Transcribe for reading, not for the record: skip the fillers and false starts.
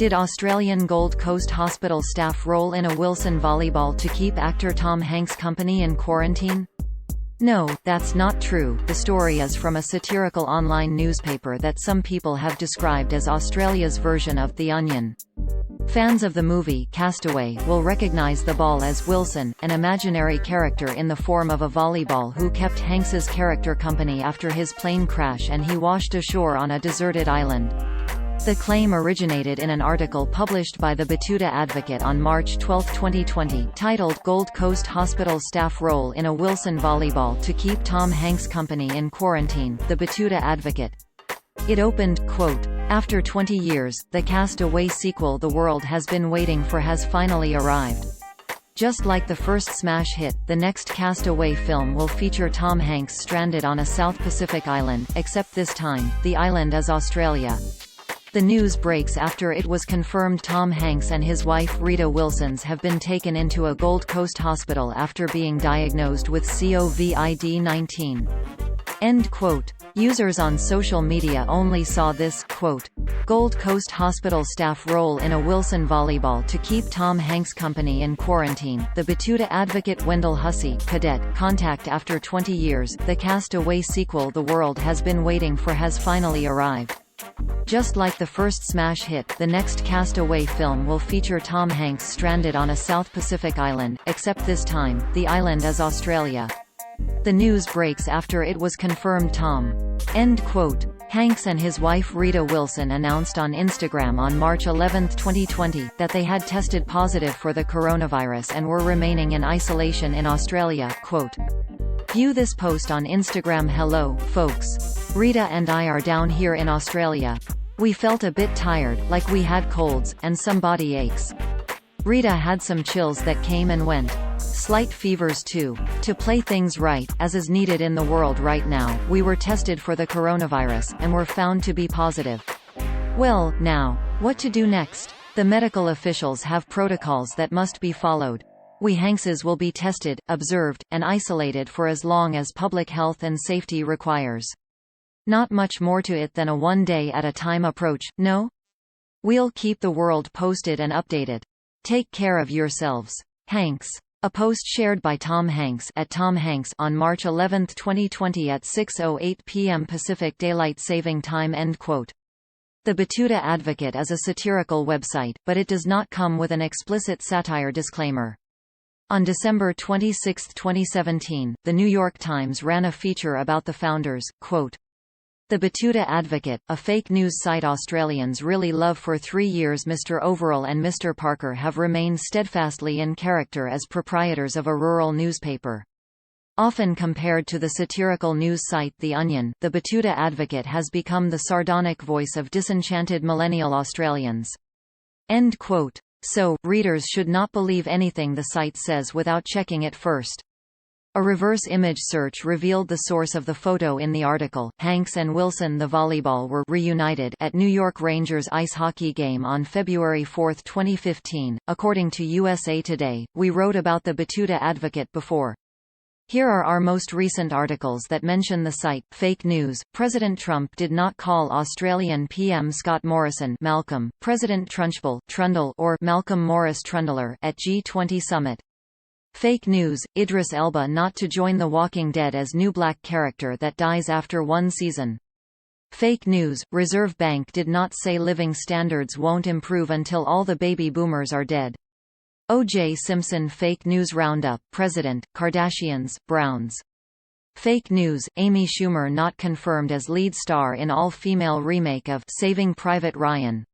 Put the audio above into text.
Did Australian Gold Coast hospital staff roll in a Wilson volleyball to keep actor Tom Hanks company in quarantine? No, that's not true. The story is from a satirical online newspaper that some people have described as Australia's version of The Onion. Fans of the movie Castaway will recognise the ball as Wilson, an imaginary character in the form of a volleyball who kept Hanks's character company after his plane crash and he washed ashore on a deserted island. The claim originated in an article published by the Batuta Advocate on March 12, 2020, titled Gold Coast Hospital Staff Roll in a Wilson Volleyball to Keep Tom Hanks Company in Quarantine. The Batuta Advocate. It opened, quote, "After 20 years, the Castaway sequel the world has been waiting for has finally arrived. Just like the first smash hit, the next Castaway film will feature Tom Hanks stranded on a South Pacific island, except this time, the island is Australia." The news breaks after it was confirmed Tom Hanks and his wife Rita Wilsons have been taken into a Gold Coast hospital after being diagnosed with COVID-19. End quote. Users on social media only saw this, quote, "Gold Coast hospital staff roll in a Wilson volleyball to keep Tom Hanks company in quarantine." The Batuta Advocate Wendell Hussey, cadet, contact after 20 years, the Castaway sequel the world has been waiting for has finally arrived. Just like the first smash hit, the next Castaway film will feature Tom Hanks stranded on a South Pacific island, except this time, the island is Australia. The news breaks after it was confirmed Tom. End quote. Hanks and his wife Rita Wilson announced on Instagram on March 11, 2020, that they had tested positive for the coronavirus and were remaining in isolation in Australia, quote. View this post on Instagram. Hello, folks. Rita and I are down here in Australia. We felt a bit tired, like we had colds, and some body aches. Rita had some chills that came and went. Slight fevers too. To play things right, as is needed in the world right now, we were tested for the coronavirus, and were found to be positive. Well, now, what to do next? The medical officials have protocols that must be followed. We Hankses will be tested, observed, and isolated for as long as public health and safety requires. Not much more to it than a one-day-at-a-time approach, no? We'll keep the world posted and updated. Take care of yourselves. Hanks. A post shared by Tom Hanks @TomHanks on March 11, 2020 at 6:08 p.m. Pacific Daylight Saving Time. End quote. The Batuta Advocate is a satirical website, but it does not come with an explicit satire disclaimer. On December 26, 2017, The New York Times ran a feature about the founders, quote, "The Batuta Advocate, a fake news site Australians really love. For 3 years Mr. Overall and Mr. Parker have remained steadfastly in character as proprietors of a rural newspaper. Often compared to the satirical news site The Onion, the Batuta Advocate has become the sardonic voice of disenchanted millennial Australians." End quote. So, readers should not believe anything the site says without checking it first. A reverse image search revealed the source of the photo in the article. Hanks and Wilson the volleyball were reunited at New York Rangers ice hockey game on February 4, 2015, according to USA Today. We wrote about the Batuta Advocate before. Here are our most recent articles that mention the site. Fake news. President Trump did not call Australian PM Scott Morrison Malcolm, President Trundle or Malcolm Morris Trundler at G20 summit. Fake news. Idris Elba not to join The Walking Dead as new black character that dies after 1 season. Fake news. Reserve Bank did not say living standards won't improve until all the baby boomers are dead. O.J. Simpson. Fake news roundup. President, Kardashians, Browns. Fake news. Amy Schumer not confirmed as lead star in all-female remake of Saving Private Ryan.